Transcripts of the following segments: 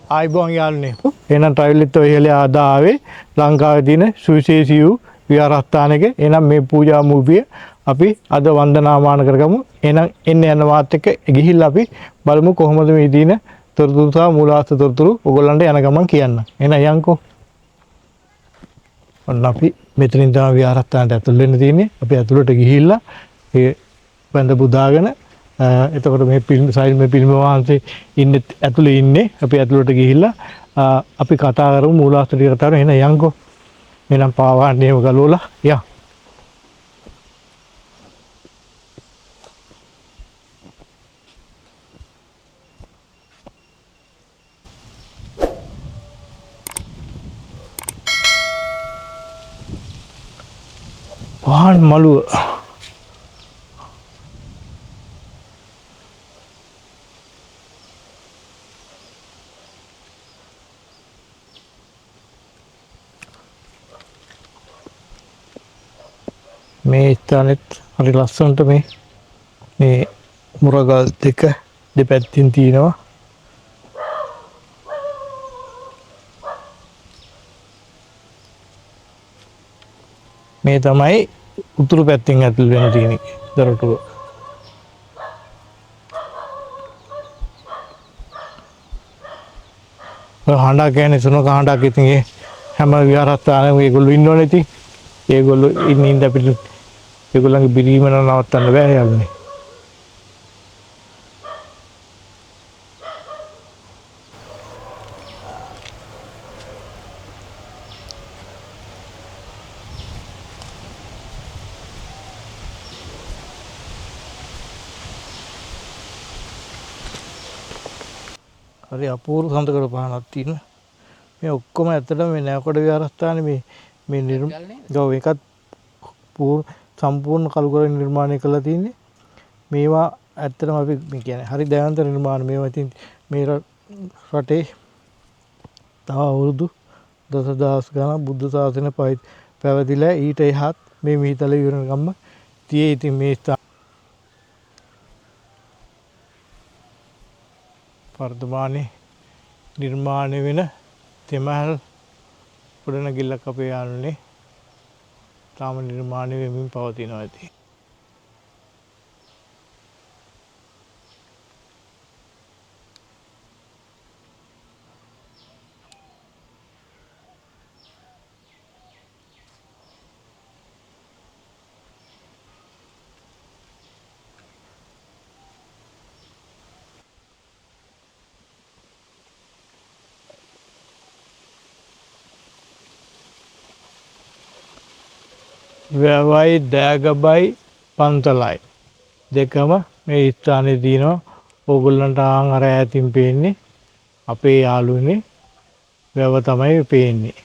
ආයිබෝන් යාළුවනේ. එහෙනම් ට්‍රැවලිත් ඔය ඉහළ ආවේ ලංකාවේ තියෙන සුවිශේෂී වූ විහාරස්ථානයක. එහෙනම් මේ පූජා මූපිය අපි අද වන්දනාමාන කරගමු. එහෙනම් එන්න යන මාත් එක්ක ගිහිල්ලා අපි බලමු කොහොමද මේ දින තොරතුරු සහ මූලාශ්‍ර තොරතුරු ඔයගොල්ලන්ට යන ගමන් කියන්න. එහෙනම් යන්කෝ. ඔන්න අපි මෙතනින් තමයි විහාරස්ථානට ඇතුල් වෙන්න තියෙන්නේ. අපි ඇතුළට ගිහිල්ලා ඒ වැඳ පුදාගෙන එතකොට මේ පිළිම වහන්සේ ඉන්නේ ඇතුලේ ඉන්නේ. අපි ඇතුළට ගිහිල්ලා අපි කතා කරමු මූලාශ්‍ර ටික කතා කරමු. එහෙනම් යන්කෝ. එහෙනම් පාවාන්නේම ගලවලා යන්න. පහන් මළුව මේ ස්ථානෙත් හරි ලස්සනට මේ මුරගල් දෙක දෙපැත්තින් තියෙනවා. මේ තමයි උතුරු පැත්තෙන් ඇතුල් වෙන තියෙන දොරටුව. හඬක් කියන්නේ සුනක හඬක්. ඉතින් ඒ හැම විහාරස්ථානෙම ඒගොල්ලෝ ඉන්නවනේ. ඉතින් ඒගොල්ලෝ ඉන්න අපිට ඒගොල්ලන්ගේ බිලීම නවත්තන්න බෑ යාළුවනේ. හරි අපූර්ව සඳකඩ පහනක් තියෙන. මේ ඔක්කොම ඇත්තටම මේ නැවකඩ විහාරස්ථානේ ගව එකත් සම්පූර්ණ කළුගල නිර්මාණය කරලා තියෙන්නේ. මේවා ඇත්තටම අපි කියන්නේ හරි දයන්ත නිර්මාණ. මේවා ඉතින් මේ රටේ තව අවුරුදු දසදහස් ගණන් බුද්ධ ශාසනය පැවතිලා ඊට එහාත් මේ මිහිතල විවරණ ගම්ම තියේ. ඉතින් මේ වර්තමානයේ නිර්මාණය වෙන තෙමහල් ගොඩනැගිල්ලක් අපේ යාළුවනේ තාම නිර්මාණය වෙමින් පවතිනවා ඇති. වැවයි දෑගබයි පන්තලයි දෙකම මේ ස්ථානයේ තියෙනවා. ඕගොල්ලන්ට ආන් අර ඈතින් පේන්නේ අපේ යාළුවනේ වැව තමයි පේන්නේ.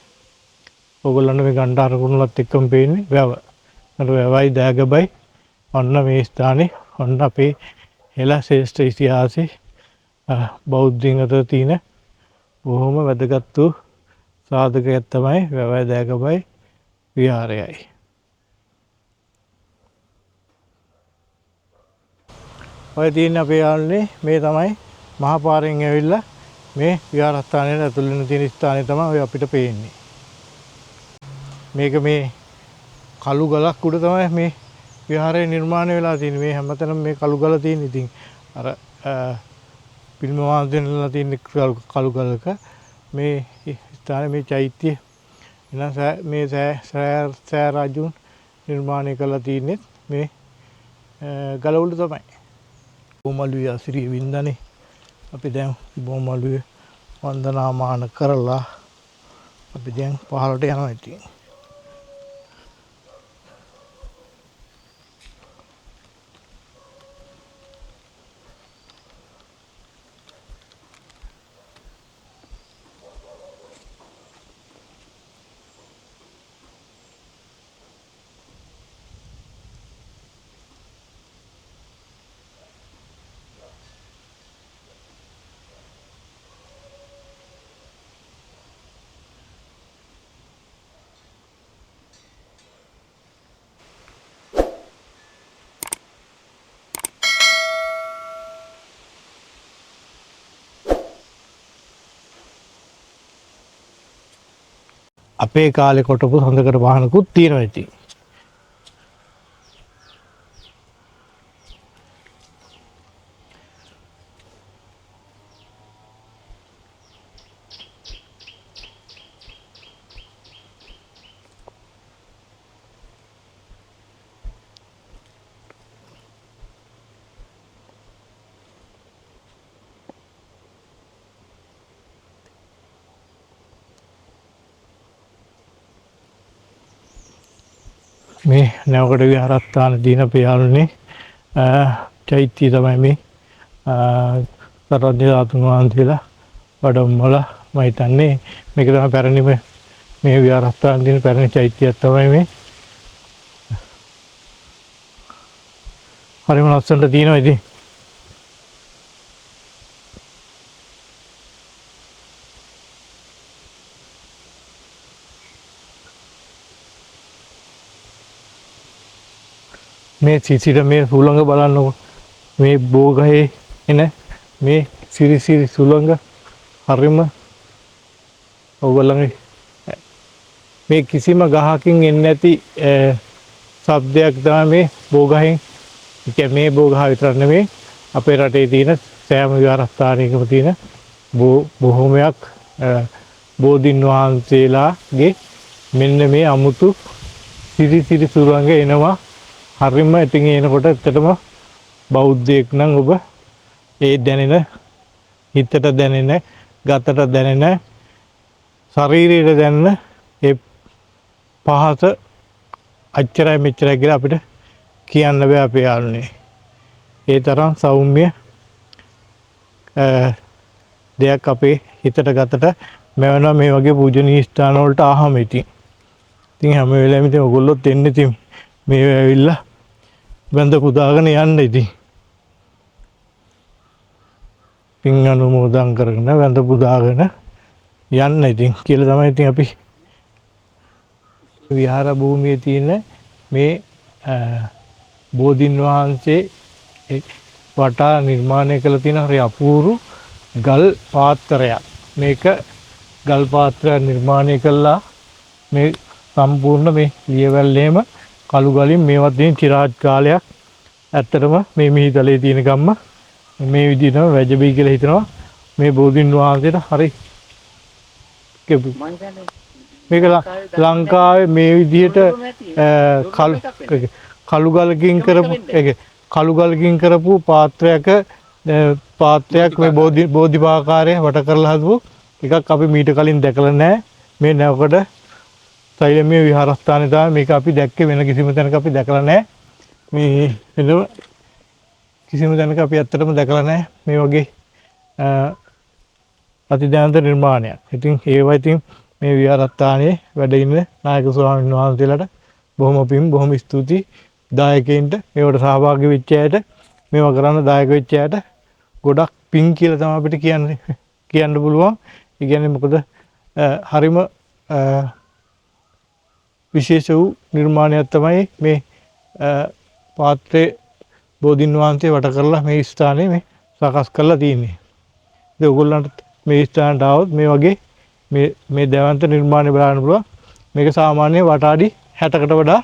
ඕගොල්ලන්ට මේ ගණ්ඩාර කුරුල්ලත් එක්කම පේන්නේ වැව. අර වැවයි දෑගබයි ඔන්න මේ ස්ථානේ ඔන්න අපේ හෙළ ශ්‍රේෂ්ඨ ඉතිහාසයේ බෞද්ධයින් අතර තියෙන බොහොම වැදගත් වූ සාධකයක් තමයි වැවයි දෑගබයි විහාරයයි. ඔය තියෙන අපේ යාළුවනේ මේ තමයි මහා පාරෙන් ඇවිල්ලා මේ විහාරස්ථානයේ ඇතුල් වෙන තියෙන ස්ථානය තමයි ඔය අපිට පේන්නේ. මේක මේ කළු ගලක් උඩ තමයි මේ විහාරය නිර්මාණය වෙලා තියෙන්නේ. මේ හැමතැනම මේ කළු ගල තියෙන. ඉතින් අර පිළිම වාදනලා තියෙන කළු ගලක මේ ස්ථානයේ මේ චෛත්‍ය එන මේ සෑ රජුන් නිර්මාණය කරලා තියෙන්නේ මේ ගල උඩ තමයි. බොමළුවේ අසිරිය වින්දනේ අපි දැන් බොමළුවේ වන්දනාමාන කරලා අපි දැන් පහළට යනවා. ඉතින් අපේ කාලේ කොටපු හොඳකට වාහනකුත් තියෙනවා ඉතින්. මේ නැවකට විහාරස්ථාන දින පියාළුනේ චෛත්‍ය තමයි මේ සතරඥ ධාතුන් වහන්සේලා වඩම්මලා මම හිතන්නේ මේක තමයි පැරණිම මේ විහාරස්ථාන දින පැරණි චෛත්‍යයක් තමයි මේ. හරිම ලස්සනට තියෙනවා ඉතින්. මේ සිසිර මේ සුළඟ බලන්නකො මේ බෝගහේ එන මේ සිරි සුළඟ හරිම ඔයගොල්ලන්ගේ මේ කිසිම ගහකින් එන්නේ නැති ශබ්දයක් තමයි මේ බෝගහෙන්. ඒ මේ බෝගහ විතර නෙමෙයි අපේ රටේ තියෙන සෑම විහාරස්ථානයකම තියෙන බොහෝමයක් බෝධින් වහන්සේලාගේ මෙන්න මේ අමුතු සිරි සුළඟ එනවා. හරිම ඉතින් එනකොට ඇත්තටම බෞද්ධයෙක් නම් ඔබ ඒ දැනෙන හිතට දැනෙන ගතට දැනෙන ශරීරයට දැනෙන ඒ පහස අච්චරයි මෙච්චරයි කියලා අපිට කියන්න බෑ අපේ යාළුවනේ. ඒ තරම් සෞම්‍ය දෙයක් අපේ හිතට ගතට මෙවනවා මේ වගේ පූජනීය ස්ථාන වලට ආවම ඉතින් හැම වෙලාවෙම ඉතින් ඔයගොල්ලොත් එන්නේ ඉතින් මේ ඇවිල්ලා බඳ පුදාගෙන යන්න ඉතින්. පින් අනුමෝදන් කරගෙන බඳ පුදාගෙන යන්න ඉතින් කියලා තමයි ඉතින් අපි විහාර භූමියේ තියෙන මේ බෝධින් වහන්සේ වටා නිර්මාණය කළ තියෙන හරි අපූර්ව ගල් පාත්‍රයක්. මේක ගල් පාත්‍රයක් නිර්මාණය කළා මේ සම්පූර්ණ මේ ලියවැල්ලේම කළු ගලින් මේවත් දෙන චිරාත් කාලයක්. ඇත්තටම මේ මිහිතලේ තියෙන ගම්ම මේ විදිහටම වැජබී කියලා හිතනවා. මේ බෝධින් වහන්සේට හරි මේක ලංකාවේ මේ විදිහට කළු ගලකින් කරපු පාත්‍රයක් මේ බෝධිපාකාරය වට කරලා හදපු එකක් අපි මීට කලින් දැකලා නැහැ. මේ නැවකඩ සෛලමය විහාරස්ථානයේ තමයි මේක අපි දැක්කේ. වෙන කිසිම තැනක අපි දැකලා නැහැ. මේ එළව කිසිම තැනක අපි ඇත්තටම දැකලා නැහැ මේ වගේ අතිදානන්ත නිර්මාණයක්. ඉතින් ඒවා ඉතින් මේ විහාරස්ථානයේ වැඩ ඉන්න නායක ස්වාමීන් වහන්සේලාට බොහොම පිං බොහොම ස්තුතියි. දායකයින්ට මේවට සහභාගී වෙච්ච අයට මේවා කරන්න දායක වෙච්ච අයට ගොඩක් පිං කියලා තමයි අපිට කියන්න පුළුවන්. ඒ කියන්නේ මොකද හරිම විශේෂ වූ නිර්මාණයක් තමයි මේ පාත්‍රයේ බෝධින් වහන්සේ වට කරලා මේ ස්ථානයේ මේ සකස් කරලා තියෙන්නේ. ඉතින් ඔයගොල්ලන්ට මේ ස්ථානට ආවොත් මේ වගේ මේ දේවන්ත නිර්මාණය බලන්න පුළුවන්. මේක සාමාන්‍ය වටාඩි 60කට වඩා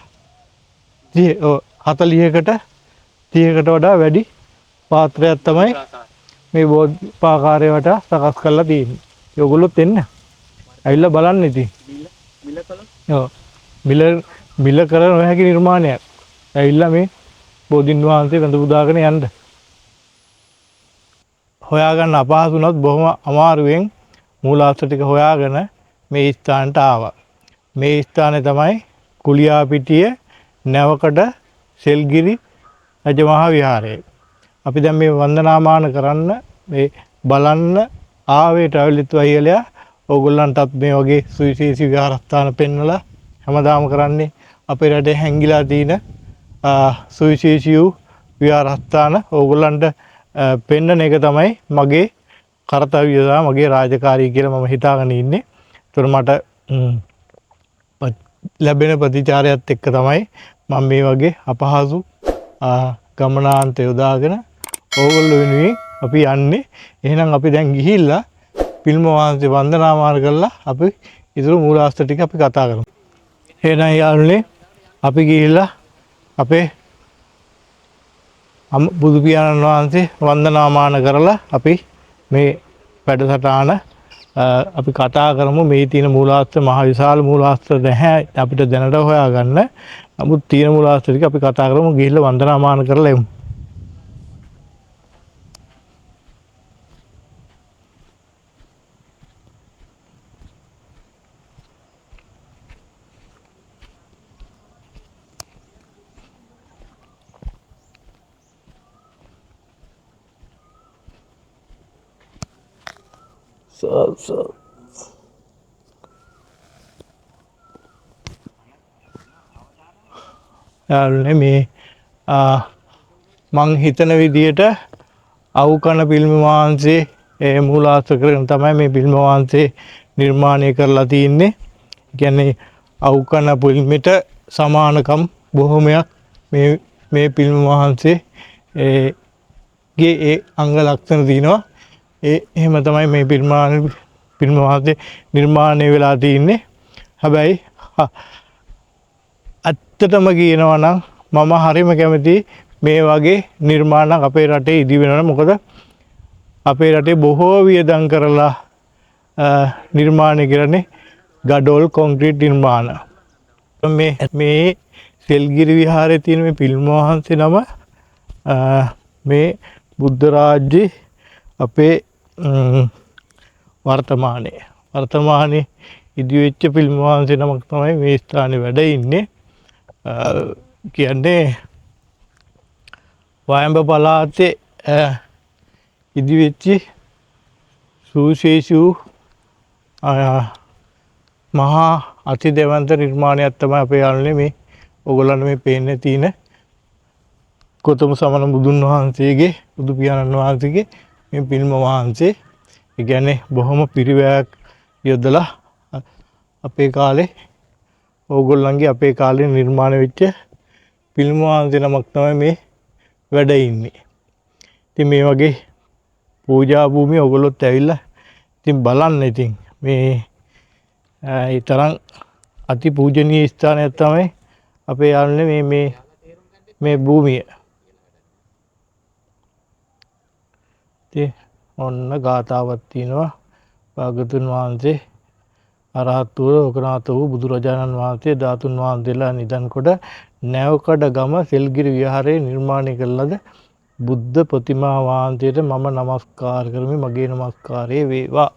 40කට වඩා වැඩි පාත්‍රයක් තමයි මේ බෝධිපාකාරය වටා සකස් කරලා තියෙන්නේ. ඔයගොල්ලොත් එන්න. ඇවිල්ලා බලන්න ඉතින්. මිල කර නොහැකි නිර්මාණයක්. ඇවිල්ලා මේ බෝධින් වහන්සේ වැඳ පුදාගෙන යන්න. හොයාගන්න අපහසු වුණත් බොහොම අමාරුවෙන් මූලාශ්‍ර ටික හොයාගෙන මේ ස්ථානට ආවා. මේ ස්ථානේ තමයි කුලියාපිටිය නැවකඩ සෙල්ගිරි රජමහා විහාරය. අපි දැන් මේ වන්දනාමාන කරන්න මේ බලන්න ආවේ ට්‍රැවලිත් වයියලයා ඕගොල්ලන්ටත් මේ වගේ සුවිශේෂී විහාරස්ථාන පෙන්වලා හැමදාම කරන්නේ අපේ රටේ හැංගිලා තියෙන සුවිශේෂී වූ විහාරස්ථාන ඕගොල්ලන්ට පෙන්වන එක තමයි මගේ කාර්යය සහ මගේ රාජකාරිය කියලා මම හිතාගෙන ඉන්නේ. ඒතර මට ලැබෙන ප්‍රතිචාරයත් එක්ක තමයි මම මේ වගේ අපහසු ගමනාන්ත යොදාගෙන ඕගොල්ලෝ වෙනුවෙන් අපි යන්නේ. එහෙනම් අපි දැන් ගිහිල්ලා පිල්ම වහන්සේ වන්දනාමාන කරලා අපි ඉතුරු මූලාශ්‍ර ටික අපි කතා කරමු. එහෙනම් යාළුවනේ අපි ගිහිල්ලා අපේ බුදු පියාණන් වහන්සේ වන්දනාමාන කරලා අපි මේ වැඩසටහන අපි කතා කරමු. මේ තියෙන මූලාශ්‍ර මහ විශාල මූලාශ්‍ර නැහැ අපිට දැනට හොයාගන්න. නමුත් තියෙන මූලාශ්‍ර ටික අපි කතා කරමු. ගිහිල්ලා වන්දනාමාන කරලා එමු. යාළුවනේ මේ මං හිතන විදියට අවුකන පිල්ම වහන්සේ ඒ මූලාශ්‍ර කරගෙන තමයි මේ පිල්ම වහන්සේ නිර්මාණය කරලා තියෙන්නේ. කියන්නේ අවුකන පිල්මට සමානකම් බොහොමයක් මේ පිල්ම වහන්සේ ගේ ඒ අංග ලක්ෂණ තියෙනවා. එහෙම තමයි මේ පිල්ම වහන්සේ නිර්මාණය වෙලා තියෙන්නේ. හැබැයි ඇත්තටම කියනවා නම් මම හරිම කැමතියි මේ වගේ නිර්මාණයක් අපේ රටේ ඉදි වෙනවා. මොකද අපේ රටේ බොහෝ වියදම් කරලා නිර්මාණය කරන්නේ ගඩොල් කොන්ක්‍රීට් නිර්මාණ. මේ සෙල්ගිරි විහාරයේ තියෙන මේ පිල්ම වහන්සේ නම මේ බුද්ධ රාජ්‍යයේ අපේ වර්තමානයේ ඉදිවෙච්ච පිල්ම වහන්සේ නමක් තමයි මේ ස්ථානයේ වැඩ ඉන්නේ. කියන්නේ වයඹ පළාතේ ඉදිවෙච්ච සුවිශේෂී මහා අතිදෙවන්ත නිර්මාණයක් තමයි අපේ යාළුවනේ මේ ඔයගොල්ලන්ට මේ පේන්නේ තියෙන ගෞතම සමන බුදුන් වහන්සේගේ බුදු පියාණන් වහන්සේගේ මේ පිල්ම වහන්සේ. ඒ කියන්නේ බොහොම පිරිවැයක් යොදලා අපේ කාලේ ඕගොල්ලන්ගේ අපේ කාලේ නිර්මාණය වෙච්ච පිල්ම වහන්සේ නමක් තමයි මේ වැඩ ඉන්නේ. ඉතින් මේ වගේ පූජා භූමිය ඔයගොල්ලොත් ඇවිල්ලා ඉතින් බලන්න. ඉතින් මේ ඒ තරම් අති පූජනීය ස්ථානයක් තමයි අපේ යාළුවනේ මේ භූමිය. ඉතින් ඔන්න ගාථාවක් තියෙනවා. භාගතුන් වහන්සේ අරහත් වූ ලෝකනාථ වූ බුදුරජාණන් වහන්සේ ධාතුන් වහන්සේලා නිදන් කොට නැවකඩ ගම සෙල්ගිරි විහාරයේ නිර්මාණය කළ ලද බුද්ධ ප්‍රතිමා වහන්සේට මම නමස්කාර කරමි. මගේ නමස්කාරය වේවා.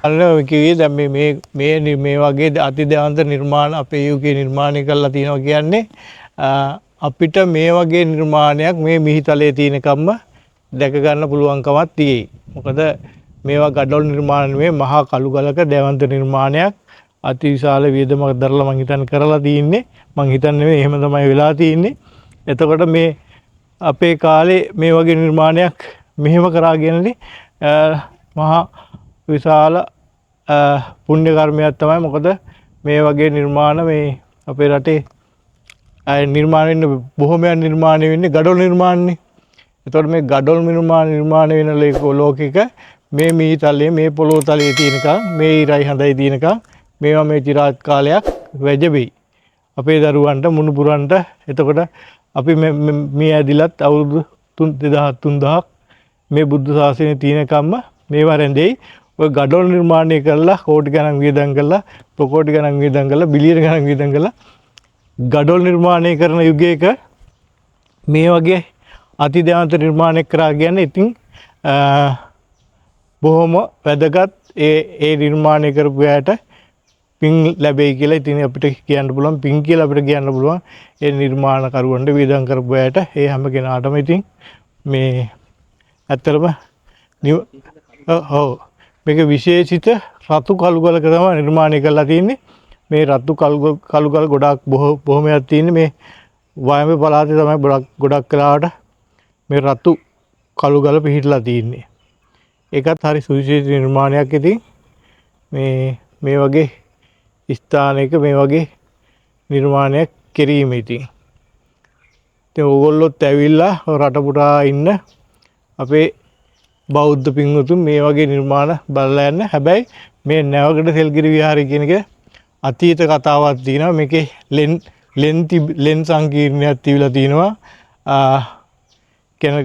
කිව්වේ දැන් මේ වගේ අතිදෙවන්ත නිර්මාණ අපේ යුගයේ නිර්මාණය කරලා තියෙනවා කියන්නේ අපිට මේ වගේ නිර්මාණයක් මේ මිහිතලයේ තියෙනකම්ම දැක ගන්න පුළුවන්කමක් තියෙයි. මොකද මේවා ගඩොල් නිර්මාණ නෙමෙයි මහා කළුගලක දෙවන්ත නිර්මාණයක්. අතිවිශාල වියදමක් දරලා මං හිතන්නේ කරලා තියෙන්නේ. මං හිතන්නේ එහෙම තමයි වෙලා තියෙන්නේ. එතකොට මේ අපේ කාලේ මේ වගේ නිර්මාණයක් මෙහෙම කරාගෙනනේ මහා විශාල පුණ්‍ය කර්මයක් තමයි. මොකද මේ වගේ නිර්මාණ මේ අපේ රටේ නිර්මාණය වෙන්නේ බොහොමයක් නිර්මාණය වෙන්නේ ගඩොල් නිර්මාණනේ. එතකොට මේ ගඩොල් නිර්මාණය වෙන ලෝකික මේ මිහිතලයේ මේ පොළොව තලයේ තියෙනකම් මේ ඉරයි හඳයි තියෙනකම් මේවා මේ চিරාත් කාලයක් වැජබෙයි අපේ දරුවන්ට මුණුපුරන්ට. එතකොට අපි මේ ඇදිලත් අවුරුදු 2000 මේ බුද්ධ ශාසනය තියෙනකම්ම මේවා රැඳෙයි. ඔය ගඩොල් නිර්මාණය කරලා කෝටි ගණන් වියදම් කරලා ප්‍රකෝටි ගණන් වියදම් කරලා බිලියන ගණන් වියදම් කරලා ගඩොල් නිර්මාණය කරන යුගයක මේ වගේ අතිදෙවන්ත නිර්මාණයක් කරා කියන්නේ ඉතින් බොහොම වැදගත්. ඒ නිර්මාණය කරපු අයට පින් ලැබෙයි කියලා ඉතින් අපිට කියන්න පුළුවන්. පින් කියලා අපිට කියන්න පුළුවන් ඒ නිර්මාණකරුවන්ට වියදම් කරපු අයට. ඒ හැම කෙනාටම ඉතින් මේ ඇත්තටම ඔව් මේක විශේෂිත රතු කළුගලක තමයි නිර්මාණය කරලා තියෙන්නේ. මේ රතු කළුගල ගොඩාක් බොහොමයක් තියෙන්නේ මේ වයඹ පළාතේ තමයි ගොඩක් කලාවට මේ රතු කළුගල පිහිටලා තියෙන්නේ. ඒකත් හරි සුවිශේෂී නිර්මාණයක්. ඉතින් මේ වගේ ස්ථානයක මේ වගේ නිර්මාණයක් කිරීම ඉතින්. ඉතින් ඕගොල්ලොත් ඇවිල්ලා රට පුරා ඉන්න අපේ බෞද්ධ පින්වතුන් මේ වගේ නිර්මාණ බලලා යන්න. හැබැයි මේ නැවකට සෙල්ගිරි විහාරය කියන එක අතීත කතාවක් තියෙනවා. මේකේ ලෙන් සංකීර්ණයක් තිබිලා තියෙනවා. කියන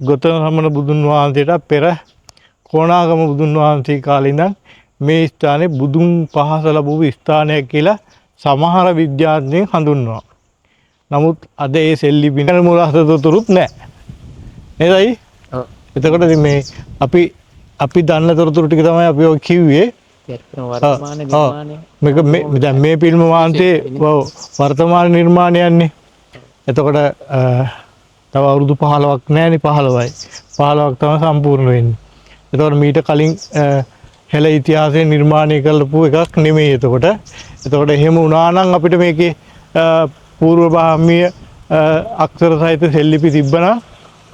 ගොතම සම්මන බුදුන් වහන්සේට පෙර කොණාගම බුදුන් වහන්සේ කාලේ ඉඳන් මේ ස්ථානේ බුදුන් පහස ලැබුව ස්ථානයක් කියලා සමහර විද්‍යාඥයන් හඳුන්වනවා. නමුත් අද ඒ සෙල්ලිපි මූලාශ්‍රතොරතුරුත් නැහැ. නේදයි? ඔව්. එතකොට මේ අපි දන්න තොරතුරු ටික තමයි අපි ඔය කිව්වේ. වර්තමාන නිර්මාණය. දැන් මේ ෆිල්ම් වහන්සේ වර්තමාන නිර්මාණයන්නේ. එතකොට තව අවුරුදු 15ක් නැහැනේ 15යි. 15ක් තමයි සම්පූර්ණ වෙන්නේ. එතකොට මීට කලින් හෙළ ඉතිහාසයේ නිර්මාණය කරපු එකක් නෙමෙයි එතකොට. එතකොට එහෙම වුණා නම් අපිට මේකේ పూర్ව බ්‍රාහ්මීය අක්ෂර සහිත සෙල්ලිපි තිබ්බනම්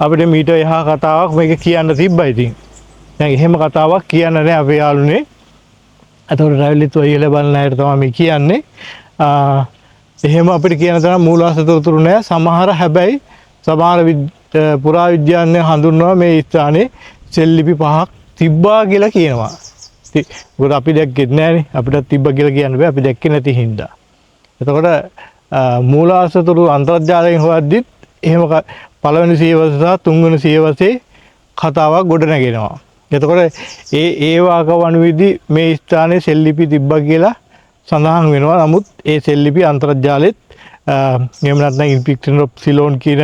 අපිට මීට එහා කතාවක් මේක කියන්න තිබ්බයි ඉතින්. දැන් එහෙම කතාවක් කියන්න නෑ අපේ යාළුනේ. එතකොට රැවිලිත් ඔයලා බලන අයට තමයි මේ කියන්නේ. එහෙම අපිට කියන තරම් මූලාශ්‍ර තොරතුරු නෑ. හැබැයි සමහර පුරා විද්‍යාඥයන් හඳුන්වනවා මේ ස්ථානයේ සෙල්ලිපි 5ක් තිබ්බා කියලා කියනවා. මොකද අපි දැක්කේ නෑනේ. අපිට තිබ්බා කියලා කියන්න බෑ. අපි දැක්කේ නැති හින්දා. එතකොට මූලාශ්‍ර තොරතුරු අන්තර්ජාලයෙන් හොයද්දිත් එහෙම පළවෙනි සියවස සහ තුන්වෙනි සියවසේ කතාවක් ගොඩ නැගෙනවා. එතකොට ඒ වාකවණු විදි මේ ස්ථානයේ සෙල්ලිපි තිබ්බා කියලා සඳහන් වෙනවා. නමුත් ඒ සෙල්ලිපි අන්තර්ජාලෙත් එහෙම නැත්නම් ඉන්ෆික්ෂන් ඔෆ් සිලෝන් කියන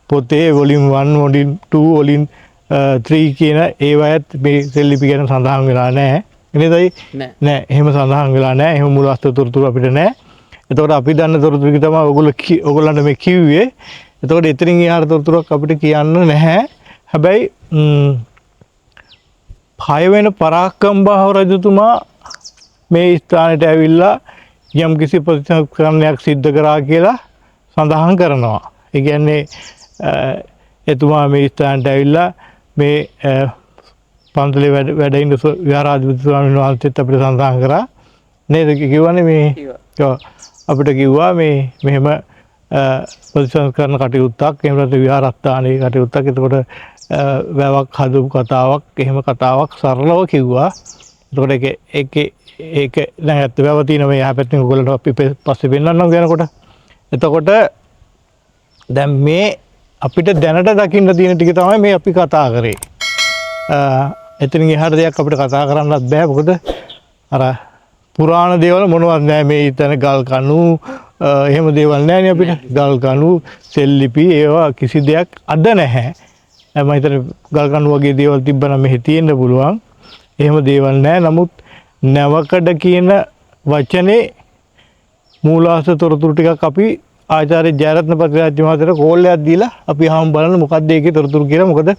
පොතේ වොලියුම් 1 වොලියුම් 2 වොලියුම් 3 කියන ඒවායත් මේ සෙල්ලිපි ගැන සඳහන් වෙලා නැහැ. නේදයි? නෑ. එහෙම සඳහන් වෙලා නැහැ. එහෙම මූලාශ්‍ර තොරතුරු අපිට නැහැ. එතකොට අපි දන්න තොරතුරු ටික තමයි ඔයගොල්ලන්ට මේ කිව්වේ. එතකොට එතනින් එහාට තොරතුරක් අපිට කියන්න නැහැ. හැබැයි 6 වෙනි පරාක්‍රම බාහු රජතුමා මේ ස්ථානයට ඇවිල්ලා යම් කිසි ප්‍රතිසංස්කරණයක් සිද්ධ කරා කියලා සඳහන් කරනවා. ඒ කියන්නේ එතුමා මේ ස්ථානයට ඇවිල්ලා මේ පන්සලේ වැඩ ඉන්න විහාරාධිපති ස්වාමීන් වහන්සේත් අපිට සඳහන් කරා. නේද කිව්වනේ මේ අපිට කිව්වා මේ මෙහෙම ප්‍රතිසංස්කරණ කටයුත්තක් එහෙම නැත්නම් විහාරස්ථානයේ කටයුත්තක්. එතකොට වැවක් හදපු කතාවක් එහෙම කතාවක් සරලව කිව්වා. එතකොට ඒක දැන් ඇත්ත වැව තියෙන මේ යහපැත්තෙන් ඔයගොල්ලන්ට අපි පස්සේ පෙන්නන්නම් යනකොට. එතකොට දැන් මේ අපිට දැනට දකින්න තියෙන ටික තමයි මේ අපි කතා කරේ. එතනින් එහාට දෙයක් අපිට කතා කරන්නත් බෑ. මොකද අර පුරාණ දේවල් මොනවත් නැහැ. මේ ඉතන ගල් කණු එහෙම දේවල් නැහැනේ අපිට. ගල් කණු සෙල්ලිපි ඒවා කිසි දෙයක් අද නැහැ. මම හිතන්නේ ගල් කණු වගේ දේවල් තිබ්බනම් මෙහි තියෙන්න පුළුවන්. එහෙම දේවල් නැහැ. නමුත් නැවකඩ කියන වචනේ මූලාශ්‍ර තොරතුරු ටිකක් අපි ආචාර්ය ජයරත්න පතිරාජ මහතාට කෝල්ලයක් දීලා අපි අහමු බලන්න මොකක්ද ඒකේ තොරතුරු කියලා. මොකද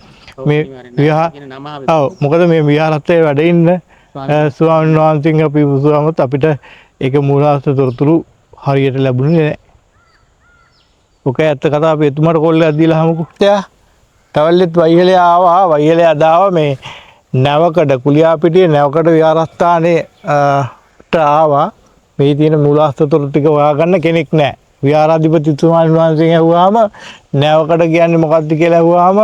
මේ මොකද මේ විහාරස්ථයේ වැඩ ඉන්න ස්වාමීන් වහන්සේගෙන් අපි උසුවමත් අපිට ඒක මූලාශ්‍ර තොරතුරු හරියට ලැබුණේ නැහැ. ඔක ඇත්ත කතාව අපි එතුමාට කෝල්ලයක් දීලා අහමුකෝ. තවල්ලෙත් වයිහෙලේ ආවා. වයිහෙලේ අදාවා මේ නැවකඩ කුලියාපිටියේ නැවකඩ විහාරස්ථානයේ ආවා. මේ තියෙන මූලාශ්‍ර තොරතුරු ටික හොයාගන්න කෙනෙක් නැහැ. විහාරාධිපති ස්වාමීන් වහන්සේගෙන් අහුවාම නැවකඩ කියන්නේ මොකක්ද කියලා අහුවාම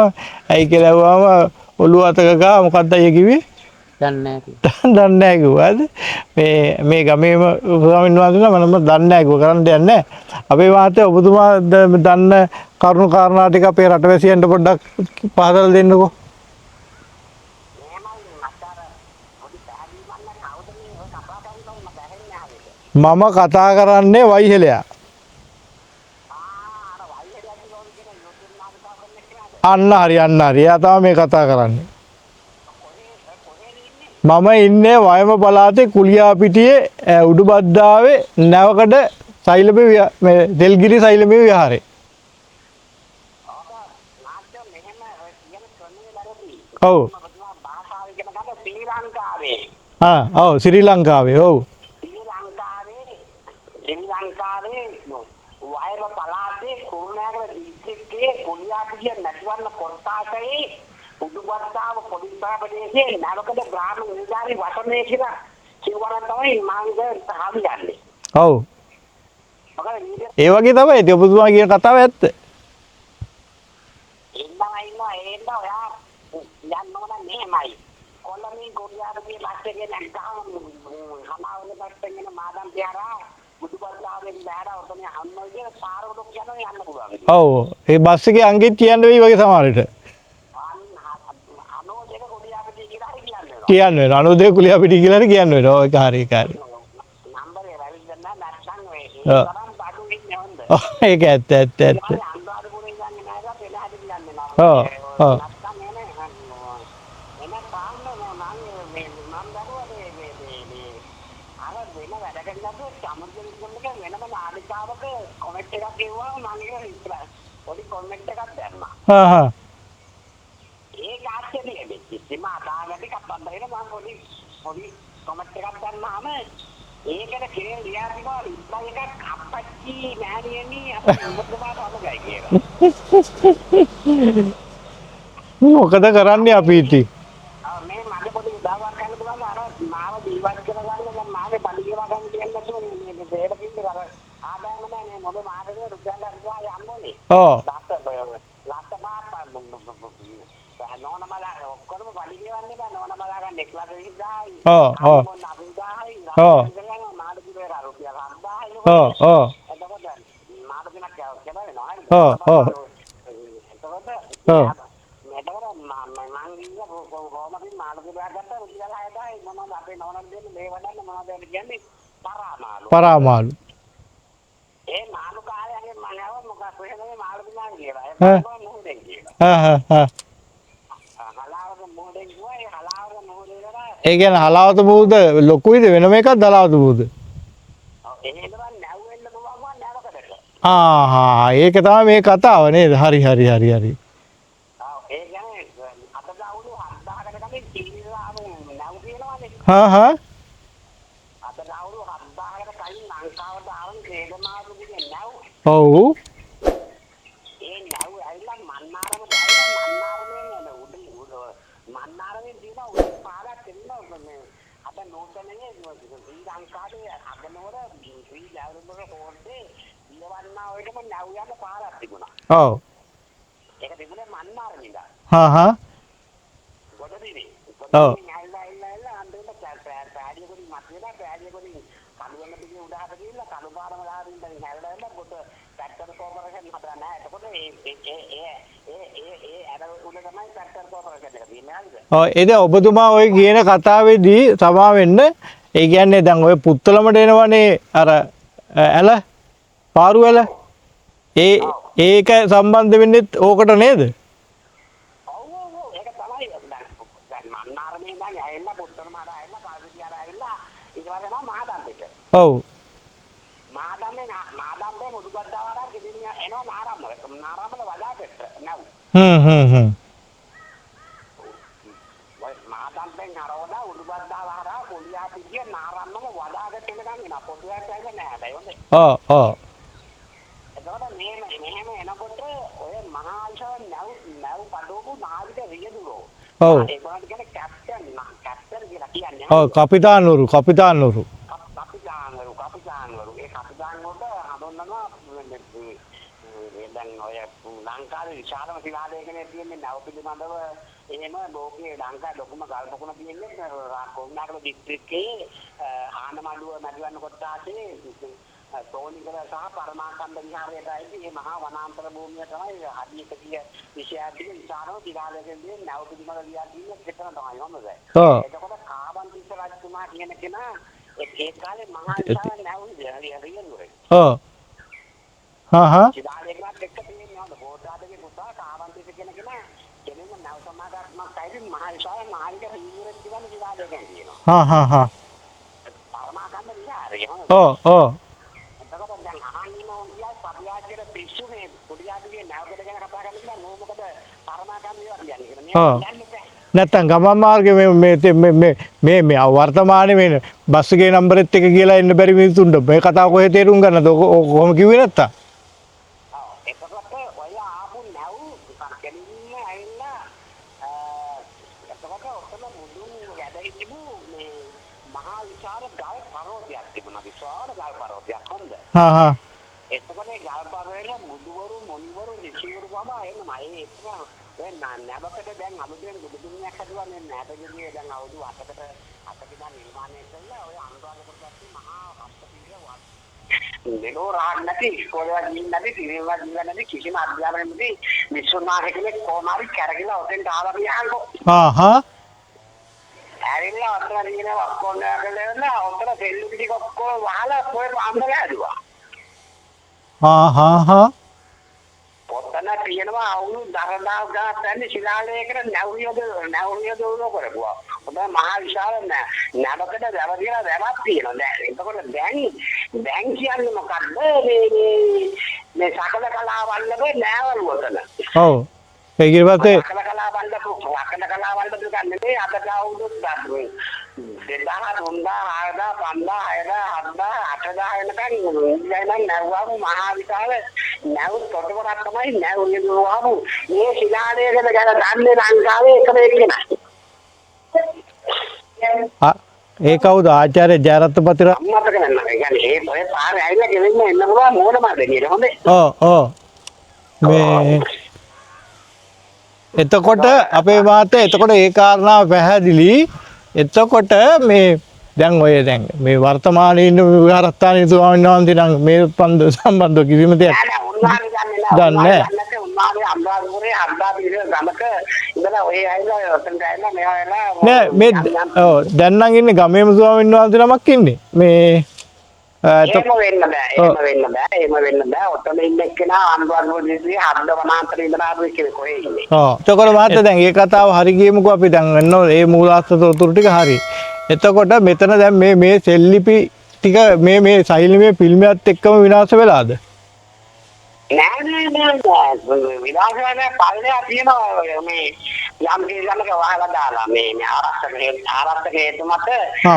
ඇයි කියලා අහුවාම ඔළුව අතක ගා මොකක්ද අය කිව්වේ? දන්නේ නැහැ කිව්වාද? මේ ගමේම ස්වාමීන් වහන්සේලා මම දන්නේ නැහැ කිව්වා. කරන්න දෙයක් නැහැ. අපේ වාතේ ඔබතුමා දන්න කරුණු කාරණා ටික අපේ රටවැසියන්ට පොඩ්ඩක් පහදලා දෙන්නකෝ. මම කතා කරන්නේ වයිහෙලයා. අන්න හරි. එයා තමයි මේ කතා කරන්නේ. මම ඉන්නේ වයම පළාතේ කුලියාපිටියේ උඩුබද්දාවේ නැවකඩ සෛලමේ මේ දෙල්ගිරි සෛලමේ විහාරේ. ඔව්. ඔව් ශ්‍රී ලංකාවේ. ඔව්. වයම පළාතේ කුරුණෑගල දිස්ත්‍රික්කයේ කුලියාපිටිය නැතිවන්න කොට්ටාසයේ උඩුබද්දාව පොලිස් ප්‍රදේශයේ නැවකඩ ග්‍රාම නිලධාරී වසමේ කියලා කිව්වනම් තමයි මම හරියන්නේ. ඔව්. මොකද ඒ වගේ තමයි ඉතින් ඔබතුමා කියන කතාව ඇත්ත. ඉන්නවා ඔයා යන්න ඕන මෙහෙමයි. කොළඹින් ගොඩියාගේ ලක්ෂයේ නැග්ගාම හමාවල පැත්තෙන් මාදම් පියාරා බුදුබල්ලාවෙන් බෑරා ඔතන අන්නෝගේ පාරවල යනවා යන්න පුළුවන්. ඔව්. ඒ බස් එකේ අංගෙත් කියන්න වෙයි වගේ සමහර විට. අනෝජක ගොඩියාගේ කියලා හරි කියන්නේ. කියන්න වෙනවා. අනුදේ කුලියා පිටි කියලා හරි කියන්න වෙනවා. ඔය කාර්ය කාර්ය. නම්බරේ වැවිදෙන්න නැත්නම් ඔය ඔව්. තරම් බඩු ඉන්නේ හොඳ. ඒක ඇත්ත ඇත්ත ඇත්ත. අන්දාරුනේ ඉන්නේ නැහැ කියලා හරි කියන්නේ නෑ. ඔව්. ඔව්. නැත්නම් එනේ එන පාන්න මම දරුවා මේ අර වෙන වැඩකට ගියොත් සමුද්‍ර විද්‍යාලයක වෙනම නාලිකාවක කොමෙන්ට් එකක් ගෙවුවා මම ඒක ඉස්සරහ පොඩි කොමෙන්ට් එකක් දැම්මා. හා හා. ඒක ආශ්චර්යයි මේ කිසිම අදාළකක් අත්දැකීම මම පොඩි කොමෙන්ට් එකක් දැම්මාම ඒකට කෙරේ ලියා තිබා රිප්ලයි එකක් අපච්චි මෑණියනි අපේ උඹතුමාට අමගයි කියලා. මොකද කරන්නේ අපි ඉතින්? මේ මගේ පොඩි උදාහරණයක් ගන්න පුළුවන් අර මාව ජීවත් කරගන්න දැන් මාගේ පඩිය වගන් කියන්නේ නැතුව මේ දෙයට කිව්වේ අර ආදායම නැහැ නේ මොකද මාගේ රුපියල් 1000 යන්නේ. ඔව්. නෝනමලා ඔක්කොම පඩි ගෙවන්නේ බෑ නෝනමලා ගන්න 1,20,000යි. ඔව් ඔව්. 90,000යි. ඔව්. මාළු කිලෝ රුපියල් 5,000යි. ඔව් ඔව්. එතකොට මාළු දිනක් කියලා වෙනවා. ඔව් ඔව්. එතකොට ඔව්. මෙතකොට මම ගිහින් කොහොමද මාළු කිලෝයක් ගත්තා රුපියල් 6,000යි මොනවද අපේ නෝනන් දෙන්නේ මේ වඩන්න මොනවද කියන්නේ පරාමාළු. පරාමාළු. ඒ මාළු කාලයන්ගේ මම ආව මොකක් කොහෙද මේ මාළු දිනා කියලා. ඒක ඈ. මම මොහොතෙන් කියලා. හා හා හා. හලාවක මොහොතෙන් ගියා ඒ හලාවක මොහොතේ කරා ඒ කියන්නේ හලාවත බුද ලොකුයිද වෙනම එකක් දලාවත බුද? එහෙම නැව් වෙන්න පුළුවන් නැවකකට. ආහා ඒක තමයි මේ කතාව නේද? හරි හරි හරි හරි. ඒ කියන්නේ අත දවුණු 7,000කට කලින් තීරාම නැව් කියනවානේ. හා හා. අත දවුණු 7,000කට කලින් ලංකාවට ආවන් ක්‍රේඩමාරු දිගේ නැව්. ඔව්. ඒ නැව් ඇවිල්ලා මන්නාරමට ඇවිල්ලා මන්නාරමෙන් යන උඩ මන්නාරමෙන් දින උඩ පාරක් දෙන්න මේ අද නෝතනේ ශ්‍රී ලංකාවේ අගනවර ශ්‍රී ජයවර්ධන රෝඩේ ඉලවන්නා ඔයකම නැව් යන පාරක් තිබුණා. ඔව්. ඒක තිබුණේ මන්නාරමේ ඉඳලා. හා හා. ගොඩදිනේ. ඔව්. ඇල්ලා අන්තිමට පෑඩිය කොටින් මැදලා පෑඩිය කොටින් කලුවන්න පිටින් උඩහට ගිහිල්ලා කලු පාරම ගාවින් දැන් හැල්ලා කොට ට්‍රැක්ටර් කෝපරේෂන් හදලා නැහැ. එතකොට ඒ අර උඩ තමයි ට්‍රැක්ටර් කෝපරේෂන් එක තියෙන්නේ නේද? ඔව් එද ඔබතුමා ඔය කියන කතාවේදී සමා වෙන්න ඒ කියන්නේ දැන් ඔය පුත්තලමට එනවනේ අර ඇල පාරු ඇල ඒක සම්බන්ධ වෙන්නේ ඕකට නේද? ඔව් ඒක තමයි දැන් මන්නාරමේ ඉඳන් ඇවිල්ලා පුත්තලමට ඇවිල්ලා කාර්යතියාර ඇවිල්ලා ඊට පස්සේ තමයි මහදම්බෙට. ඔව්. මාදම්බේ මුදුගද්දාවරක් ඉතින් එනවා නාරාමල වඩාකට නැව්. හ්ම්. මාදම්බෙන් හරවලා උඩුගද්දාවරා පොලියා පිටිය නාරාමල වඩාකට එනකන් එනවා. පොඩුවක් ඇවිල්ලා නැහැ බයි හොඳේ. ඔව් ඔව්. එතකොට මෙහෙම එනකොට ඔය මහාංශව නැව් පඩෝපු නාවික රියදුරෝ. ඔව්. ඒගොල්ලන්ට කියන්නේ කැප්ටන් කියලා කියන්නේ. ඔව් කපිතාන්වරු. ඒ කපිතාන්වරුන්ට හඳුන්වනවා දැන් ඔය ලංකාවේ විශාලම ශිලාලේඛනයේ තියෙන නැව් පිළිබඳව එහෙම ලෝකයේ ලංකාවේ ලොකුම ගල්පොකුණ තියෙන්නේ කොණ්ඩාකල දිස්ත්‍රික්කයේ ආනමඩුව මැදිවන්න කොටාසේ සෝනිකර සහ පරමාකන්ද විහාරයටයි මේ මහා වනාන්තර භූමිය තමයි අධිකීය විශේෂාධික විශාලම ශිලාලේඛනයේ නැව් පිළිබඳව ලියා තියෙන එකතන තමයි හොඳද? එතකොට කාබන්තිස්ස රජතුමා කියන කෙනා ඒ කාලේ මහා විශාල නැව් රියදුරේ. ඔව්. හා හා. ශිලාලේඛනත් එක්ක තියෙන හොඳ බෝධාදගේ පුතා කාබන්තිස්ස කියන කෙනා කෙනෙක් නැව් සමාගමක් සයිඩින් මහා විශාල මහානික රියදුරේ කියන ශිලාලේඛනය තියෙනවා. හා. පරමාකන්ද විහාරය හොඳ. ඔව්. එතකොට දැන් අහන්නේ මොකක්ද පරියාජන පිස්සු මේ පොඩියාගේ නැවකට ගැන කතා කරන්නේ කියලා මොකද පරමාකන්ද විහාරය කියන්නේ. නැත්තම් ගමන් මාර්ගේ මේ වර්තමානයේ මේ බස් එකේ නම්බරෙත් එක කියලා එන්න බැරි මිනිසුන්ට මේ කතාව කොහෙද තේරුම් ගන්නද? කොහොම කිව්වේ නැත්තම්? ඔව් එතකොට ඔය ආපු නැව් කැලින්න ඇවිල්ලා එතකොට ඔතන මුදුන් වැඩ හිටපු මේ මහා විශාල ගල් පර්වතයක් තිබුණා. විශාල ගල් පර්වතයක් හොඳ. හා හා එතකොට ඒ ගල් පර්වතයේ මුදුවරු මොනිවරු ඍෂිවරු වමා එනවා. ඒ දැන් නැබකට දැන් අමුදෙන් බුදුදුනියක් හදුවා මේ නැබගෙදී දැන් අවුරුදු 8කට නිර්මාණය කළා. ඔය අනුරාධපුර පැත්තේ මහා අෂ්ටපිරිය දෙනෝ රාජ් නැති ඉස්කෝලේ ගිහින් නැති තිරේවා ගිහින් නැති කිසිම අධ්‍යාපනයක් නැති විශ්වනාථ කෙනෙක් කොමාරි කරගිලා ඔතෙන් ආවා පියාංකෝ. හා හා ඇරිලා අතන දින ඔක්කොම ගලවලා ඔතන සෙල්ලු පිටි ඔක්කොම වහලා පොය අම්බල හැදුවා. හා හා හා ඔතන තියෙනවා අවුරු 10000 ගානක් තන්නේ ශිලාලේඛන නැවුරියද උනෝ කරපුවා. ඔතන මහා විශාල නැබකට වැවදිලා වැවක් තියෙනවා. දැන් එතකොට දැන් කියන්නේ මොකද්ද මේ සකල කලාවල්ලගේ නෑවලු ඔතන. ඔව් ඒ ඊපස්සේ සකල කලාවල්ල දුක නෙමෙයි අදට අවුරුදු 2000 වෙනකන් නැව්වාම මහා විශාල නැව් තොටවරක් තමයි නැව් නිදුවාම මේ ශිලාලේඛන ගැන දන්නේ ලංකාවේ එකම එක්කෙනා. ඒ කවුද ආචාර්ය ජයරත්නපති අම්මතක නෑ. ඒ කියන්නේ ඒ ඔය පාරේ ඇවිල්ලා ගෙලින්න එන්න පුළුවන් මොන මාද කියලා හොඳේ. ඔව් මේ එතකොට අපේ මාතේ එතකොට ඒ කාරණාව පැහැදිලි. එතකොට මේ දැන් ඔය දැන් මේ වර්තමානයේ ඉන්න විහාරස්ථානයේ ස්වාමීන් වහන්සේ නම් මේ සම්බන්ධව කිසිම දෙයක් දන්නේ නැහැ. උන්වහන්සේ අම්බාගුරේ අම්බාපිරිය ගමක ඉඳලා ඔය ඇවිල්ලා ඔතෙන් ගෑලා මෙහා වෙලා නෑ මේ ඔව් දැන් නම් ඉන්නේ ගමේම ස්වාමීන් වහන්සේ නමක් ඉන්නේ. මේ එහෙම වෙන්න බෑ. ඔතන ඉන්න එක්කෙනා අම්බාගුරේ හද්ද වනාන්තරේ ඉඳලා ආපු කෙනෙක් ඔය ඉන්නේ. ඔව්. එතකොට මහත්තයා දැන් මේ කතාව හරි ගියමුකෝ අපි දැන් එන්න මේ මූලාශ්‍ර තොරතුරු ටික හරි. එතකොට මෙතන දැන් මේ සෙල්ලිපි ටික මේ සෛලමය ෆිල්මයත් එක්කම විනාශ වෙලාද? නෑ විනාශ වෙලා පල්ලෙහා තියෙනවා මේ යම් කිසිමක වහලා දාලා මේ ආරක්ෂක හේතු මත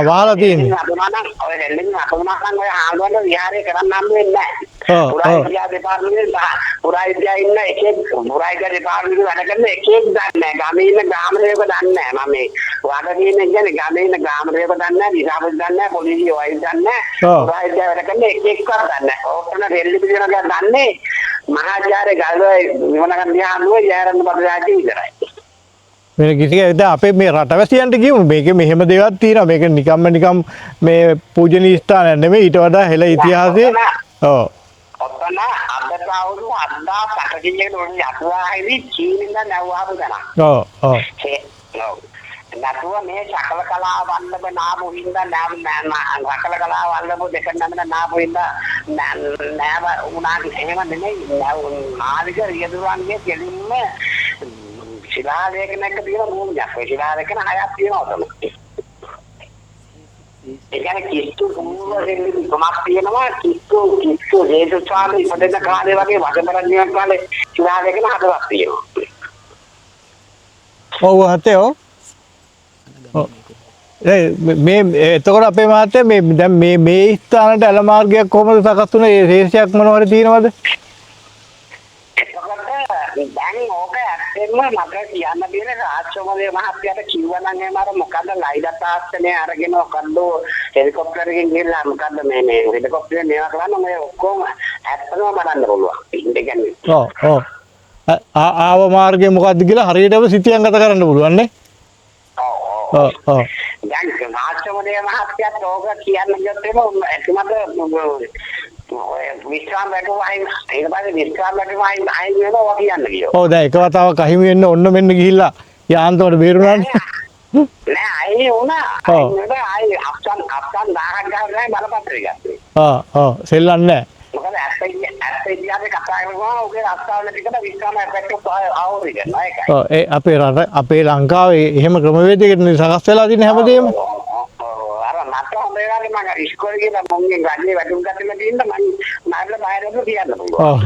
වහලා තියෙන්නේ. අතුනානම් ඔය දෙල්ලින් අතුනානම් ඔය ආන්දෝලන විහාරය කරන්න හම්බ වෙන්නේ නැහැ. පුරාවිද්‍යා දෙපාර්තමේන්තුවේ පුරාවිද්‍යා ඉන්න එකෙක් පුරාවිද්‍යා දෙපාර්තමේන්තුවේ වැඩ කරන එකෙක් දන්නේ නැහැ. ගමේ ඉන්න ගාමරේක දන්නේ නැහැ. මම මේ වඩ කියන්නේ ගමේ ඉන්න ගාමරේක දන්නේ නැහැ. දිසාපති දන්නේ නැහැ. පොලිසිය වයින් දන්නේ නැහැ. පුරාවිද්‍යා වැඩ කරන එකෙක්වත් දන්නේ නැහැ. ඔක්කොම දෙල්ලි පිළිවෙලක් දන්නේ මහාචාර්ය ගල්වයි විමනගන් දිහානුව ජයරත්න පදයාචි විතරයි. වෙන කිසි කෙනෙක් දැන් අපේ මේ රටවැසියන්ට කියමු මේකේ මෙහෙම දේවල් තියෙනවා. මේක නිකම් මේ පූජනීය ස්ථානයක් නෙමෙයි ඊට වඩා හෙළ ඉතිහාසයේ ඔව්. ඔතන අදට අවුරුදු 8800 කට උඩ යතුවාහිවි චීනෙන්ද නැව්වාපු ගණන්. ඔව්. නැතුව මේ සකල කලාවල්ලම නාමු හින්දා සකල කලාවල්ලම දෙක නමන නාමු හින්දා නෑව උනාට එහෙම නෙමෙයි. මාළික රියදුරන්ගේ කෙලින්ම ශිලාලේඛනයක තියෙන භූමියක්. ඒ ශිලාලේඛන හයක් තියෙනවා තමයි. ඒ කියන්නේ කිස්තු කුමුරෙන් කොමක් තියෙනවා. කිස්තු ජේසුස්වාමී ඉපදෙන කාලේ වගේ වදපරණියක් කාලේ ශිලාලේඛන හදවත් තියෙනවා. ඔව් හතේ ඔව්. මේ එතකොට අපේ මහත්තයා මේ දැන් මේ ස්ථානට ඇල මාර්ගයක් කොහොමද සකස් වුනේ? ඒ ශේෂයක් මොනවද තියෙනවද? දැන් ඕක ඇත්තෙන්ම මට කියන්න තියෙන රාජ්‍යමලේ මහත්තයාට කිව්වනම් එහෙම අර මොකද්ද ලයිඩ තාක්ෂණය අරගෙන මොකද්ද හෙලිකොප්ටරකින් ගිහලා මොකද්ද මේ හෙලිකොප්ටරේ මේවා කරන්න මේ ඔක්කොම ඇත්තම බලන්න පුළුවන්. ඉන්න කියන්නේ. ඔව්. ආව මාර්ගය මොකද්ද කියලා හරියටම සිතියම් ගත කරන්න පුළුවන් නේ? ඔව්. දැන් රාජ්‍යමලේ මහත්තයාට ඕක කියන්න ගියොත් එතුමද විශ්‍රාම වැටුවයි ඊට පස්සේ විශ්‍රාම වැටුවයි ආයෙ වෙනවා කියන්න කියෝ. ඔව් දැන් එක වතාවක් අහිමි වෙන්න ඔන්න මෙන්න ගිහිල්ලා යාන්තමට බේරුණානේ. නෑ ආයෙ වුණා. ආයෙ අප්සන් 1000ක් ගහලා බලපත්‍රය ගත්තා. ඔව් සෙල්ලන්නේ නෑ. මොකද ඇත්ත ඉතිහාසයේ කතා කරනවා ඔගේ රස්සාවල ටිකට විශ්‍රාම වැටුව ආවෝරි කරනවා ඒකයි. ඔව් ඒ අපේ රට අපේ ලංකාවේ එහෙම ක්‍රමවේදයකට සකස් වෙලා තියෙන හැමදේම. මම ඉස්කෝලේ ගිහලා මොන්ගේ ගන්නේ වැටුම් ගත්තම තියෙන්න මම මාර්ල බාහිරට කියන්න පුළුවන්. ඔව්.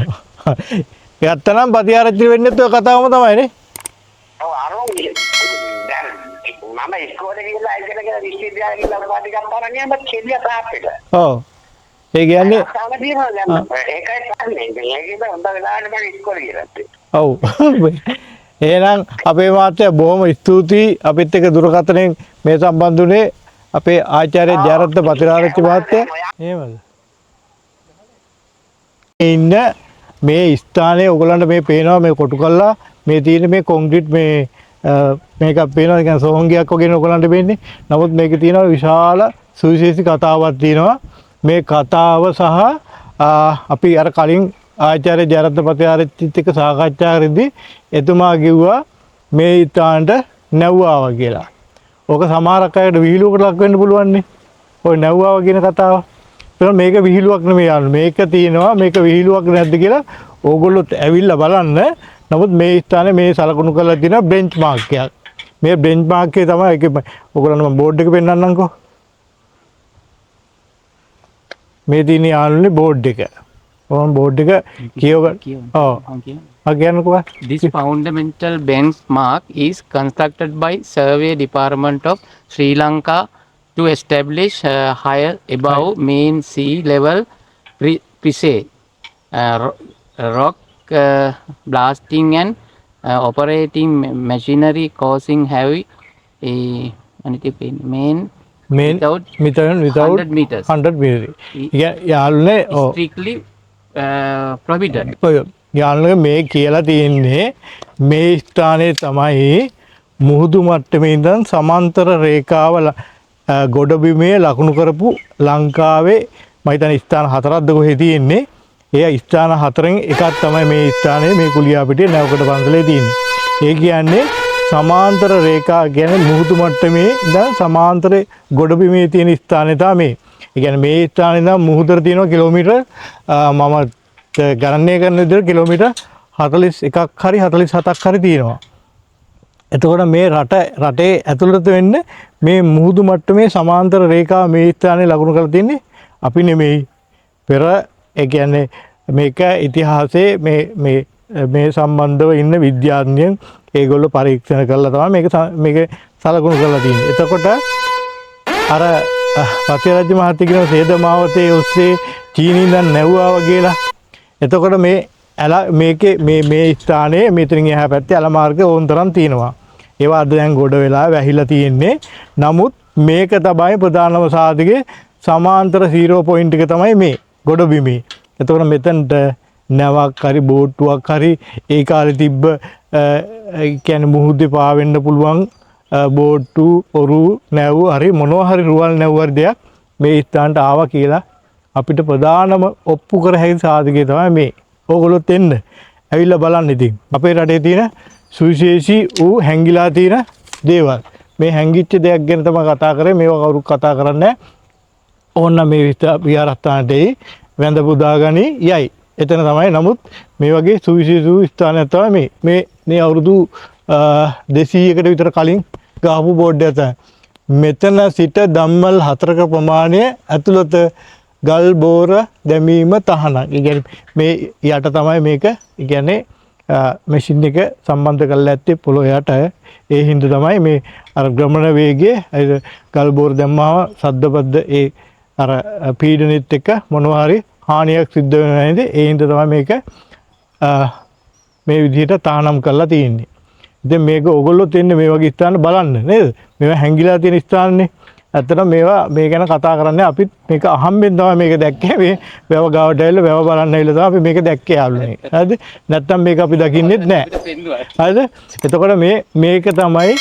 යත්තනම් ප්‍රතිආරච්චි වෙන්නේත් ඔය කතාවම තමයිනේ. ඔව් අරෝ දැන් මම ඉස්කෝලේ ගිහලා ඉගෙනගෙන විශ්වවිද්‍යාලේ ගිහලා පාටි ගත්තා නම් එහෙම කෙලිය තාප්පෙට. ඔව්. ඒ කියන්නේ ඒකයි තමයි. ඒකේ හොඳ වෙලාවට මම ඉස්කෝලේ ගිහලා. ඔව්. එහෙනම් අපේ මාත්‍ය බොහොම ස්තුතියි අපිත් එක්ක දුරකථනයෙන් මේ සම්බන්ධුනේ අපේ ආචාර්ය ජයරත්න පතිරාරච්චි මහත්තයා එහෙමද? ඉන්න මේ ස්ථානයේ ඔයගලන්ට මේ පේනවා මේ කොටු කළා මේ තියෙන මේ කොන්ක්‍රීට් මේ මේක පේනවා නිකන් සෝංගියක් වගේ ඔයගලන්ට වෙන්නේ. නමුත් මේකේ තියෙනවා විශාල සුවිශේෂී කතාවක් තියෙනවා. මේ කතාව සහ අපි අර කලින් ආචාර්ය ජයරත්න පතිරාරච්චිත් එක්ක සාකච්ඡා කරද්දී එතුමා කිව්වා මේ ස්ථානට නැව්වා කියලා. ඕක සමහරක් අයට විහිළුවකට ලක් වෙන්න පුළුවන් නේ. ඔය නැව්වා කියන කතාව. ඒත් මේක විහිළුවක් නෙමෙයි යාළුවෝ. මේක තියෙනවා මේක විහිළුවක් නැද්ද කියලා ඕගොල්ලොත් ඇවිල්ලා බලන්න. නමුත් මේ ස්ථානේ මේ සලකුණු කරලා තියෙන බෙන්ච් මාක් එකක්. මේ බෙන්ච් මාක් එකේ තමයි ඒක ඔයගොල්ලන්ට මම බෝඩ් එක පෙන්නන්නම්කෝ. මේ තියෙන යාළුවනේ බෝඩ් එක. ඕන් බෝඩ් එක කියව ඔව්. This fundamental benchmark is constructed by Survey Department of Sri Lanka to establish higher above mean sea level presage, rock blasting and operating machinery causing heavy main without 100 meters. 100 meters. යාළුවනේ ඔව්. Strictly prohibited. යාළුවනේ මේ කියලා තියෙන්නේ මේ ස්ථානයේ තමයි මුහුදු මට්ටමේ ඉඳන් සමාන්තර රේඛාව ගොඩබිමේ ලකුණු කරපු ලංකාවේ මම හිතන්නේ ස්ථාන 4ක්ද කොහෙද තියෙන්නේ. ඒ ස්ථාන 4න් එකක් තමයි මේ ස්ථානයේ මේ කුලියාපිටියේ නැවකට පන්සලේ තියෙන්නේ. ඒ කියන්නේ සමාන්තර රේඛා කියන්නේ මුහුදු මට්ටමේ ඉඳන් සමාන්තර ගොඩබිමේ තියෙන ස්ථානේ තමයි මේ. ඒ කියන්නේ මේ ස්ථානේ ඉඳන් මුහුදට තියෙනවා කිලෝමීටර් මම ගණනය කරන විදිහට කිලෝමීටර් 41ක් හරි 47ක් හරි තියෙනවා. එතකොට මේ රටේ ඇතුළත වෙන්න මේ මුහුදු මට්ටමේ සමාන්තර රේඛාව මේ ස්ථානයේ ලකුණු කරලා තින්නේ අපි නෙමෙයි. පෙර ඒ කියන්නේ මේක ඉතිහාසයේ මේ සම්බන්ධව ඉන්න විද්‍යාඥයන් ඒගොල්ලෝ පරීක්ෂණ කරලා තමයි මේක සලකුණු කරලා තියෙන්නේ. එතකොට අර පතිරාජ්‍ය මහත්තයා කියන සේදමාවතේ ඔස්සේ චීනින්දන් නැව්වා කියලා. එතකොට මේකේ මේ ස්ථානයේ මෙතනින් එහා පැත්තේ අල මාර්ග ඕන් තරම් තියෙනවා. ඒවා අද දැන් ගොඩ වෙලා වැහිලා තියෙන්නේ. නමුත් මේක තමයි ප්‍රධානම සාධකේ සමාන්තර 0 පොයින්ට් එක තමයි මේ ගොඩබිමේ. එතකොට මෙතනට නැවක් හරි බෝට්ටුවක් හරි ඒ කාලේ තිබ්බ කියන්නේ මුහුදේ පාවෙන්න පුළුවන් බෝට්ටු ඔරු නැව් හරි මොනවා හරි රුවල් නැව් හරි දෙයක් මේ ස්ථානට ආවා කියලා අපිට ප්‍රධානම ඔප්පු කර හැකි සාධකය තමයි මේ. ඕගොල්ලොත් එන්න. ඇවිල්ලා බලන්න ඉතින්. අපේ රටේ තියෙන සුවිශේෂී වූ හැංගිලා තියෙන දේවල්. මේ හැංගිච්ච දෙයක් ගැන තමයි කතා කරේ. මේවා කවුරුත් කතා කරන්නේ නැහැ. ඕන්න මේ විහාරස්ථානට වැඳ පුදාගනි යයි. එතන තමයි. නමුත් මේ වගේ සුවිශේෂී වූ ස්ථානයක් තමයි මේ අවුරුදු 200කට විතර කලින් ගහපු බෝඩ් එක තමයි. මෙතන සිට දම්මල් 4ක ප්‍රමාණය ඇතුළත ගල් බෝර දැමීම තහනම්. ඒ කියන්නේ මේ යට තමයි මේක. ඒ කියන්නේ මැෂින් එක සම්බන්ධ කරලා ඇත්තේ පොළොව යට. ඒ හින්දා තමයි මේ අර ග්‍රමණ වේගයේ ගල් බෝර දැම්මාම සද්දපද්ද ඒ අර පීඩනෙත් එක්ක මොනවා හරි හානියක් සිද්ධ වෙනවා නේද? ඒ හින්දා තමයි මේක මේ විදිහට තහනම් කරලා තියෙන්නේ. ඉතින් මේක ඕගොල්ලොත් එන්නේ මේ වගේ ස්ථාන බලන්න නේද? මේවා හැංගිලා තියෙන ස්ථානනේ. ඇත්තටම මේ ගැන කතා කරන්නේ අපිත් මේක අහම්බෙන් තමයි මේක දැක්කේ. මේ වැව ගාවට ඇවිල්ලා වැව බලන්න ඇවිල්ලා තමයි අපි මේක දැක්කේ යාළුවනේ. හරිද? නැත්තම් මේක අපි දකින්නෙත් නැහැ. හරිද? එතකොට මේක තමයි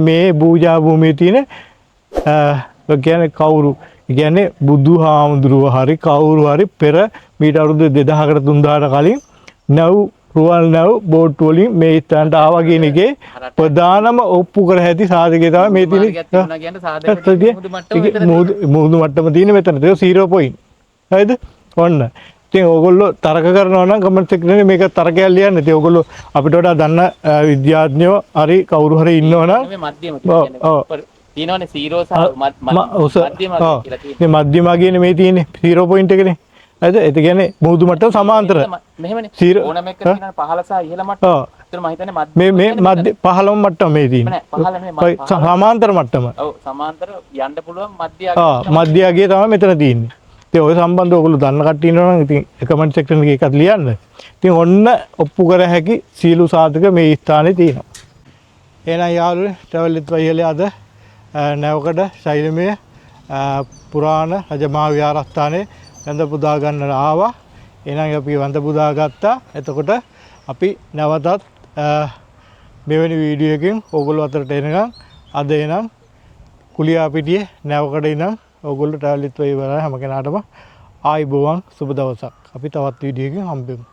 මේ පූජා භූමියේ තියෙන කියන්නේ කවුරු කියන්නේ බුදුහාමුදුරුව හරි කවුරු හරි පෙර මීට අවුරුදු 2000කට 3000කට කලින් නැව් රුවල් නැව් බෝට් වලින් මේ ස්ථානට ආවා කියන එකේ ප්‍රධානම ඔප්පු කර හැකි සාධකය තමයි මේ තියෙන මුහුදු මට්ටම තියෙන මෙතන. ඒක 0 පොයින්ට්. හරිද? ඔන්න. ඉතින් ඕගොල්ලෝ තර්ක කරනවා නම් කමෙන්ට් එකේ මේක තර්කයක් ලියන්න. ඉතින් ඕගොල්ලෝ අපිට වඩා දන්න විද්‍යාඥයෝ හරි කවුරු හරි ඉන්නවනම් තියෙනවනේ 0 සහ මධ්‍යම කියන්නේ මේ තියෙන්නේ 0 පොයින්ට් එකනේ. හරිද? ඒ කියන්නේ මුහුදු මට්ටම සමාන්තර. මෙහෙමනේ. ඕනම එක තියෙනවා පහළ සහ ඉහළ මට්ටම. ඒතර මම හිතන්නේ මේ මධ්‍ය පහළම මට්ටම මේ තියෙන්නේ. පහළ නෙමෙයි. සමාන්තර මට්ටම. ඔව් සමාන්තර යන්න පුළුවන් මධ්‍ය මධ්‍ය අගය තමයි මෙතන තියෙන්නේ. ඉතින් ඔය සම්බන්ධව ඔයගොල්ලෝ දන්න කට්ටිය ඉන්නවා නම් ඉතින් කමෙන්ට් සෙක්ෂන් එකේ එකක් ලියන්න. ඉතින් ඔන්න ඔප්පු කර හැකි සීළු සාධක මේ ස්ථානේ තියෙනවා. එහෙනම් යාළුවනේ ට්‍රැවල් විත් වයිහලේ අද නැවකඩ ශෛලමය පුරාණ රජමහා විහාරස්ථානයේ වැඳ පුදා ගන්නට ආවා. එහෙනම් අපි වැඳ පුදා ගත්තා. එතකොට අපි නැවතත් මෙවැනි වීඩියෝ එකකින් ඕගොල්ලෝ අතරට එනකම් අද එනම් කුලියාපිටියේ නැවකඩ ඉඳන් ඕගොල්ලෝ ට්‍රැවල් විත් වේවර් හැම කෙනාටම ආයිබෝවන් සුබ දවසක්. අපි තවත් වීඩියෝ එකකින් හම්බෙමු.